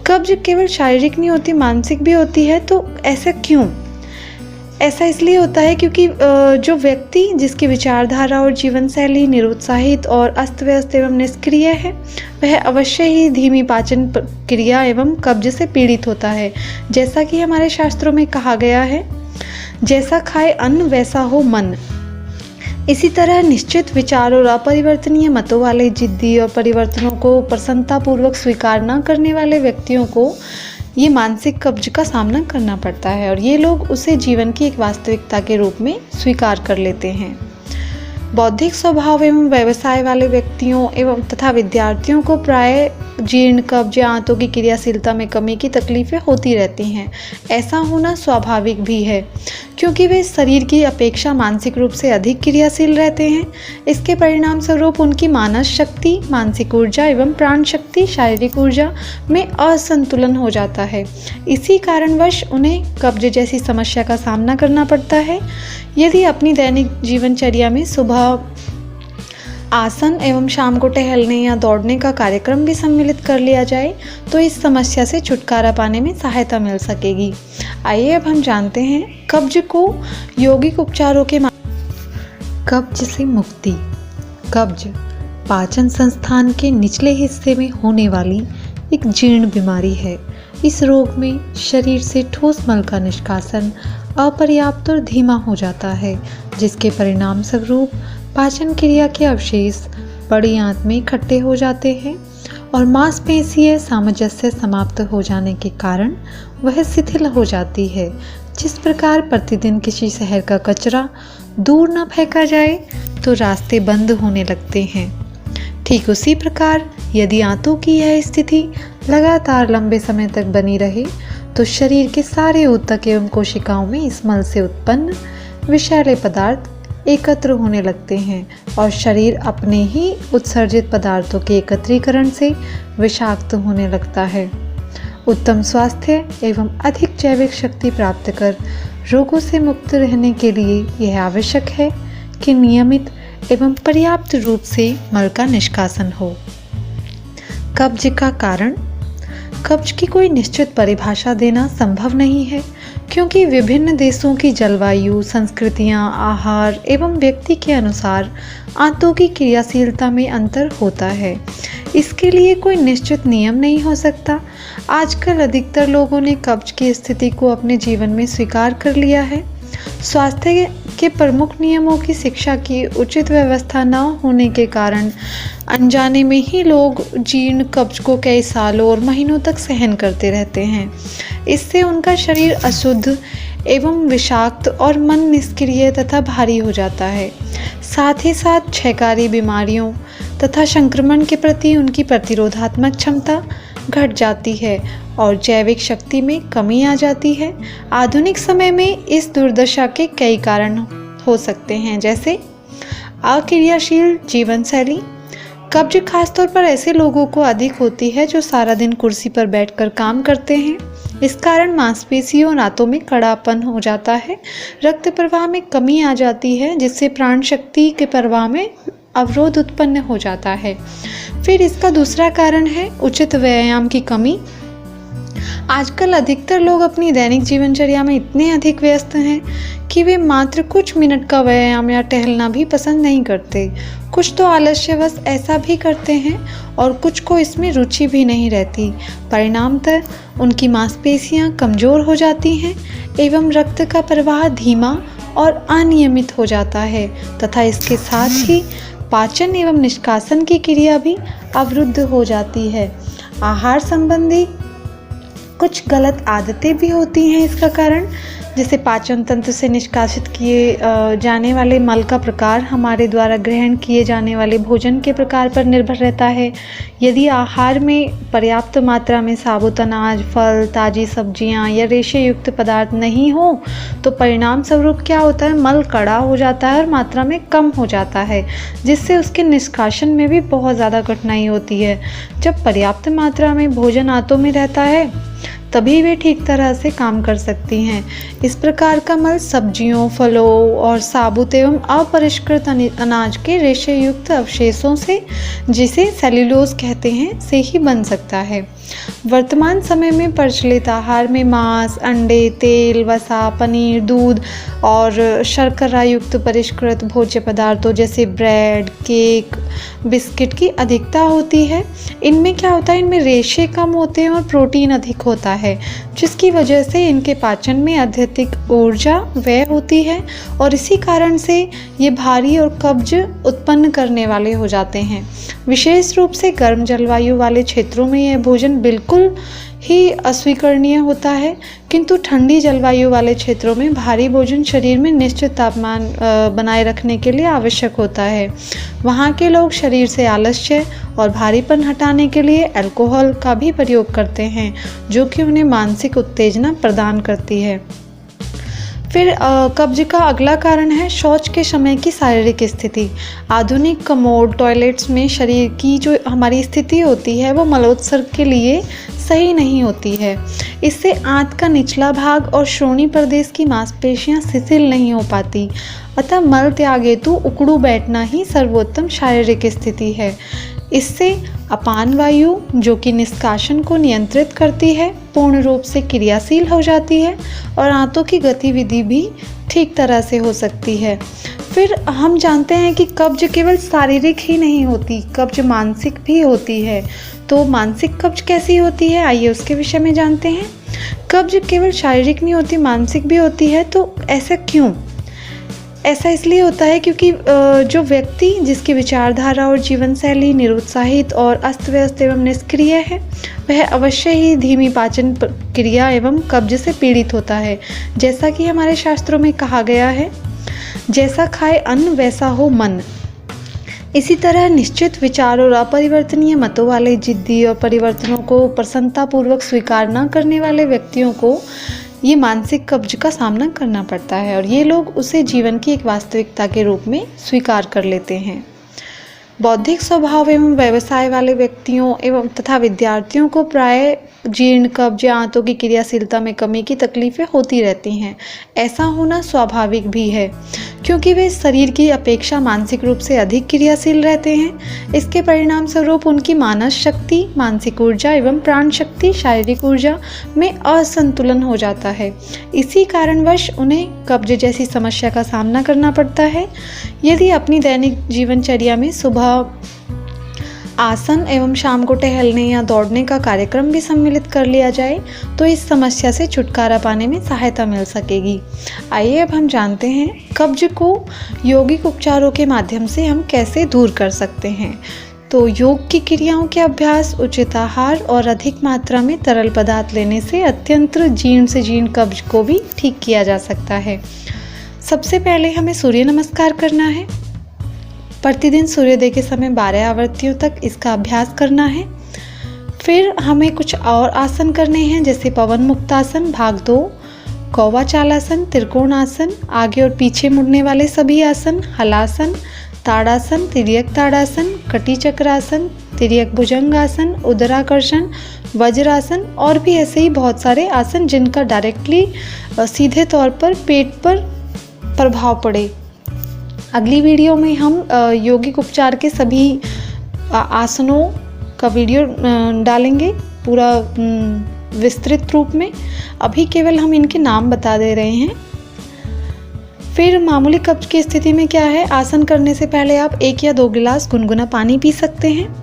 कब्ज केवल शारीरिक नहीं होती, मानसिक भी होती है। तो ऐसा क्यों? ऐसा इसलिए होता है क्योंकि जो व्यक्ति जिसकी विचारधारा और जीवन शैली निरुत्साहित और अस्त व्यस्त एवं निष्क्रिय है, वह अवश्य ही धीमी पाचन क्रिया एवं कब्ज से पीड़ित होता है। जैसा कि हमारे शास्त्रों में कहा गया है, जैसा खाए अन्न वैसा हो मन। इसी तरह निश्चित विचार और अपरिवर्तनीय मतों वाले, जिद्दी और परिवर्तनों को प्रसन्नतापूर्वक स्वीकार न करने वाले व्यक्तियों को ये मानसिक कब्ज का सामना करना पड़ता है, और ये लोग उसे जीवन की एक वास्तविकता के रूप में स्वीकार कर लेते हैं। बौद्धिक स्वभाव एवं व्यवसाय वाले व्यक्तियों एवं तथा विद्यार्थियों को प्राय जीर्ण कब्ज या आंतों की क्रियाशीलता में कमी की तकलीफें होती रहती हैं। ऐसा होना स्वाभाविक भी है, क्योंकि वे शरीर की अपेक्षा मानसिक रूप से अधिक क्रियाशील रहते हैं। इसके परिणाम स्वरूप उनकी मानस शक्ति, मानसिक ऊर्जा एवं प्राण शक्ति, शारीरिक ऊर्जा में असंतुलन हो जाता है। इसी कारणवश उन्हें कब्ज जैसी समस्या का सामना करना पड़ता है। यदि अपनी दैनिक जीवनचर्या में सुबह आसन एवं शाम को टहलने या दौड़ने का कार्यक्रम भी सम्मिलित कर लिया जाए तो इस समस्या से छुटकारा पाने में सहायता मिल सकेगी। आइए अब हम जानते हैं कब्ज को यौगिक उपचारों के कब्ज से मुक्ति। कब्ज पाचन संस्थान के निचले हिस्से में होने वाली एक जीर्ण बीमारी है। इस रोग में शरीर से ठोस मल का निष्कासन अपर्याप्त और धीमा हो जाता है, जिसके परिणाम स्वरूप पाचन क्रिया के अवशेष बड़ी आंत में इकट्ठे हो जाते हैं और मांसपेशीय सामंजस्य समाप्त हो जाने के कारण वह शिथिल हो जाती है। जिस प्रकार प्रतिदिन किसी शहर का कचरा दूर न फेंका जाए तो रास्ते बंद होने लगते हैं, ठीक उसी प्रकार यदि आंतों की यह स्थिति लगातार लंबे समय तक बनी रहे तो शरीर के सारे ऊतक एवं कोशिकाओं में इस मल से उत्पन्न विषैले पदार्थ एकत्र होने लगते हैं और शरीर अपने ही उत्सर्जित पदार्थों के एकत्रीकरण से विषाक्त होने लगता है। उत्तम स्वास्थ्य एवं अधिक जैविक शक्ति प्राप्त कर रोगों से मुक्त रहने के लिए यह आवश्यक है कि नियमित एवं पर्याप्त रूप से मल का निष्कासन हो। कब्ज का कारण। कब्ज की कोई निश्चित परिभाषा देना संभव नहीं है, क्योंकि विभिन्न देशों की जलवायु, संस्कृतियां, आहार एवं व्यक्ति के अनुसार आंतों की क्रियाशीलता में अंतर होता है। इसके लिए कोई निश्चित नियम नहीं हो सकता। आजकल अधिकतर लोगों ने कब्ज की स्थिति को अपने जीवन में स्वीकार कर लिया है। स्वास्थ्य के प्रमुख नियमों की शिक्षा की उचित व्यवस्था न होने के कारण अनजाने में ही लोग जीर्ण कब्ज को कई सालों और महीनों तक सहन करते रहते हैं। इससे उनका शरीर अशुद्ध एवं विषाक्त और मन निष्क्रिय तथा भारी हो जाता है। साथ ही साथ क्षयकारी बीमारियों तथा संक्रमण के प्रति उनकी प्रतिरोधात्मक क्षमता घट जाती है और जैविक शक्ति में कमी आ जाती है। आधुनिक समय में इस दुर्दशा के कई कारण हो सकते हैं, जैसे अक्रियाशील जीवन शैली। कब्ज खासतौर पर ऐसे लोगों को अधिक होती है जो सारा दिन कुर्सी पर बैठकर काम करते हैं। इस कारण मांसपेशियों और आंतों में कड़ापन हो जाता है, रक्त प्रवाह में कमी आ जाती है, जिससे प्राण शक्ति के प्रवाह में अवरोध उत्पन्न हो जाता है। फिर इसका दूसरा कारण है उचित व्यायाम की कमी। आजकल अधिकतर लोग अपनी दैनिक जीवनचर्या में इतने अधिक व्यस्त हैं कि वे मात्र कुछ मिनट का व्यायाम या टहलना भी पसंद नहीं करते। कुछ तो आलस्यवश ऐसा भी करते हैं और कुछ को इसमें रुचि भी नहीं रहती। परिणामतः उनकी मांसपेशियां कमज़ोर हो जाती हैं एवं रक्त का प्रवाह धीमा और अनियमित हो जाता है तथा इसके साथ ही पाचन एवं निष्कासन की क्रिया भी अवरुद्ध हो जाती है। आहार संबंधी कुछ गलत आदतें भी होती हैं इसका कारण, जैसे पाचन तंत्र से निष्कासित किए जाने वाले मल का प्रकार हमारे द्वारा ग्रहण किए जाने वाले भोजन के प्रकार पर निर्भर रहता है। यदि आहार में पर्याप्त मात्रा में साबुत अनाज, फल, ताज़ी सब्जियां या रेशे युक्त पदार्थ नहीं हो तो परिणाम स्वरूप क्या होता है, मल कड़ा हो जाता है और मात्रा में कम हो जाता है, जिससे उसके निष्कासन में भी बहुत ज़्यादा कठिनाई होती है। जब पर्याप्त मात्रा में भोजन आंतों में रहता है तभी वे ठीक तरह से काम कर सकती हैं। इस प्रकार का मल सब्जियों, फलों और साबुत एवं अपरिष्कृत अनाज के रेशे युक्त अवशेषों से, जिसे सेल्यूलोज कहते हैं, से ही बन सकता है। वर्तमान समय में प्रचलित आहार में मांस, अंडे, तेल, वसा, पनीर, दूध और शर्करा युक्त परिष्कृत भोज्य पदार्थों जैसे ब्रेड, केक, बिस्किट की अधिकता होती है। इनमें क्या होता है, इनमें रेशे कम होते हैं और प्रोटीन अधिक होता है, जिसकी वजह से इनके पाचन में अत्यधिक ऊर्जा व्यय होती है और इसी कारण से ये भारी और कब्ज उत्पन्न करने वाले हो जाते हैं। विशेष रूप से गर्म जलवायु वाले क्षेत्रों में यह भोजन बिल्कुल ही अस्वीकरणीय होता है, किंतु ठंडी जलवायु वाले क्षेत्रों में भारी भोजन शरीर में निश्चित तापमान बनाए रखने के लिए आवश्यक होता है। वहाँ के लोग शरीर से आलस्य और भारीपन हटाने के लिए अल्कोहल का भी प्रयोग करते हैं, जो कि उन्हें मानसिक उत्तेजना प्रदान करती है। फिर कब्ज का अगला कारण है शौच के समय की शारीरिक स्थिति। आधुनिक कमोड टॉयलेट्स में शरीर की जो हमारी स्थिति होती है वो मलोत्सर्ग के लिए सही नहीं होती है। इससे आंत का निचला भाग और श्रोणि प्रदेश की मांसपेशियां शिथिल नहीं हो पाती, अतः मल त्याग हेतु उकड़ू बैठना ही सर्वोत्तम शारीरिक स्थिति है। इससे अपान वायु, जो कि निष्कासन को नियंत्रित करती है, पूर्ण रूप से क्रियाशील हो जाती है और आंतों की गतिविधि भी ठीक तरह से हो सकती है। फिर हम जानते हैं कि कब्ज केवल शारीरिक ही नहीं होती, कब्ज मानसिक भी होती है। तो मानसिक कब्ज कैसी होती है, आइए उसके विषय में जानते हैं। कब्ज केवल शारीरिक नहीं होती, मानसिक भी होती है। तो ऐसा क्यों? ऐसा इसलिए होता है क्योंकि जो व्यक्ति जिसकी विचारधारा और जीवन शैली निरुत्साहित और अस्त व्यस्त एवं निष्क्रिय है, वह अवश्य ही धीमी पाचन क्रिया एवं कब्ज से पीड़ित होता है। जैसा कि हमारे शास्त्रों में कहा गया है, जैसा खाए अन्न वैसा हो मन। इसी तरह निश्चित विचार और अपरिवर्तनीय मतों वाले जिद्दी और परिवर्तनों को प्रसन्नतापूर्वक स्वीकार न करने वाले व्यक्तियों को ये मानसिक कब्ज का सामना करना पड़ता है और ये लोग उसे जीवन की एक वास्तविकता के रूप में स्वीकार कर लेते हैं। बौद्धिक स्वभाव एवं व्यवसाय वाले व्यक्तियों एवं तथा विद्यार्थियों को प्राय जीर्ण कब्ज या आंतों की क्रियाशीलता में कमी की तकलीफें होती रहती हैं। ऐसा होना स्वाभाविक भी है क्योंकि वे शरीर की अपेक्षा मानसिक रूप से अधिक क्रियाशील रहते हैं। इसके परिणाम स्वरूप उनकी मानस शक्ति, मानसिक ऊर्जा एवं प्राण शक्ति, शारीरिक ऊर्जा में असंतुलन हो जाता है। इसी कारणवश उन्हें कब्ज जैसी समस्या का सामना करना पड़ता है। यदि अपनी दैनिक जीवनचर्या में सुबह आसन एवं शाम को टहलने या दौड़ने का कार्यक्रम भी सम्मिलित कर लिया जाए तो इस समस्या से छुटकारा पाने में सहायता मिल सकेगी। आइए अब हम जानते हैं कब्ज को यौगिक उपचारों के माध्यम से हम कैसे दूर कर सकते हैं। तो योग की क्रियाओं के अभ्यास, उचित आहार और अधिक मात्रा में तरल पदार्थ लेने से अत्यंत जीर्ण से जीर्ण कब्ज को भी ठीक किया जा सकता है। सबसे पहले हमें सूर्य नमस्कार करना है। प्रतिदिन सूर्योदय के समय 12 आवृत्तियों तक इसका अभ्यास करना है। फिर हमें कुछ और आसन करने हैं, जैसे पवन मुक्तासन, भाग 2, कौवा चालासन, त्रिकोणासन, आगे और पीछे मुड़ने वाले सभी आसन, हलासन, ताड़ासन, तिर्यक ताड़ासन, कटी चक्रासन, तिर्यक भुजंगासन, उदराकर्षण, वज्रासन और भी ऐसे ही बहुत सारे आसन जिनका डायरेक्टली सीधे तौर पर पेट पर प्रभाव पड़े। अगली वीडियो में हम यौगिक उपचार के सभी आसनों का वीडियो डालेंगे पूरा विस्तृत रूप में। अभी केवल हम इनके नाम बता दे रहे हैं। फिर मामूली कब्ज की स्थिति में क्या है, आसन करने से पहले आप 1 या 2 गिलास गुनगुना पानी पी सकते हैं।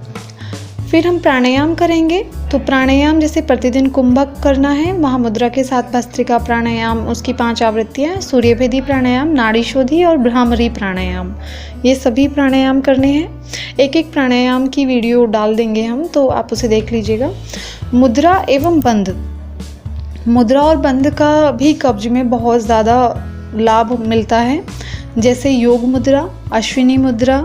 फिर हम प्राणायाम करेंगे। तो प्राणायाम जैसे प्रतिदिन कुंभक करना है, महामुद्रा के साथ भस्त्रिका प्राणायाम, उसकी 5 आवृत्तियाँ, सूर्यभेदी प्राणायाम, नाड़ी शोधी और भ्रामरी प्राणायाम, ये सभी प्राणायाम करने हैं। एक एक प्राणायाम की वीडियो डाल देंगे हम, तो आप उसे देख लीजिएगा। मुद्रा एवं बंध, मुद्रा और बंध का भी कब्ज में बहुत ज़्यादा लाभ मिलता है, जैसे योग मुद्रा, अश्विनी मुद्रा,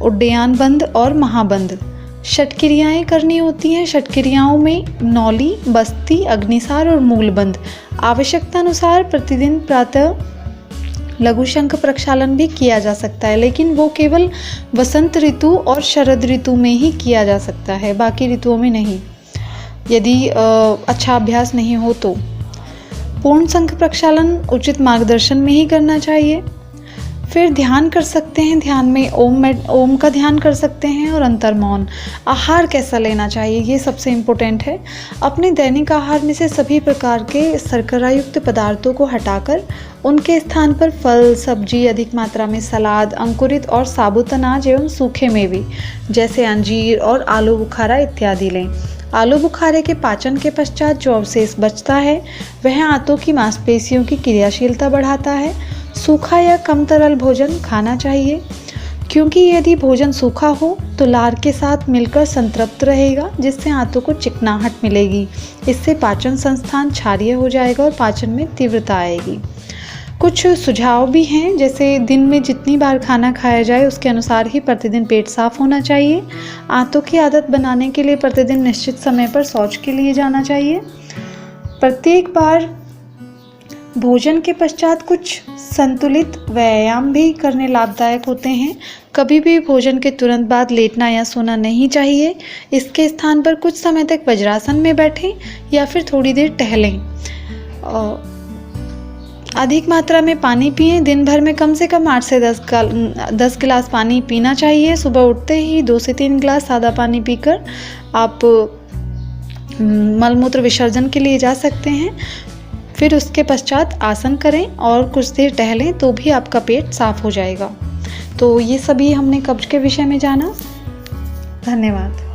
उड्डयन बंध और महाबंध। षट क्रियाएँ करनी होती हैं। षट क्रियाओं में नौली, बस्ती, अग्निसार और मूलबंध। आवश्यकता अनुसार प्रतिदिन प्रातः लघु शंख प्रक्षालन भी किया जा सकता है, लेकिन वो केवल वसंत ऋतु और शरद ऋतु में ही किया जा सकता है, बाकी ऋतुओं में नहीं, यदि अच्छा अभ्यास नहीं हो तो। पूर्ण शंख प्रक्षालन उचित मार्गदर्शन में ही करना चाहिए। फिर ध्यान कर सकते हैं, ध्यान में ओम का ध्यान कर सकते हैं और अंतर्मौन। आहार कैसा लेना चाहिए, ये सबसे इम्पोर्टेंट है। अपने दैनिक आहार में से सभी प्रकार के शर्करायुक्त पदार्थों को हटाकर उनके स्थान पर फल, सब्जी, अधिक मात्रा में सलाद, अंकुरित और साबुत अनाज एवं सूखे मेवे जैसे अंजीर और आलू बुखारा इत्यादि लें। आलू बुखारे के पाचन के पश्चात जो अवशेष बचता है वह आंतों की मांसपेशियों की क्रियाशीलता बढ़ाता है। सूखा या कम तरल भोजन खाना चाहिए, क्योंकि यदि भोजन सूखा हो तो लार के साथ मिलकर संतृप्त रहेगा, जिससे आंतों को चिकनाहट मिलेगी। इससे पाचन संस्थान क्षारीय हो जाएगा और पाचन में तीव्रता आएगी। कुछ सुझाव भी हैं, जैसे दिन में जितनी बार खाना खाया जाए उसके अनुसार ही प्रतिदिन पेट साफ होना चाहिए। आंतों की आदत बनाने के लिए प्रतिदिन निश्चित समय पर शौच के लिए जाना चाहिए। प्रत्येक बार भोजन के पश्चात कुछ संतुलित व्यायाम भी करने लाभदायक होते हैं। कभी भी भोजन के तुरंत बाद लेटना या सोना नहीं चाहिए। इसके स्थान पर कुछ समय तक वज्रासन में बैठें या फिर थोड़ी देर टहलें। अधिक मात्रा में पानी पिएं। दिन भर में कम से कम 8 से 10 गिलास पानी पीना चाहिए। सुबह उठते ही 2 से 3 गिलास सादा पानी पीकर आप मलमूत्र विसर्जन के लिए जा सकते हैं। फिर उसके पश्चात आसन करें और कुछ देर टहलें तो भी आपका पेट साफ हो जाएगा। तो ये सभी हमने कब्ज के विषय में जाना। धन्यवाद।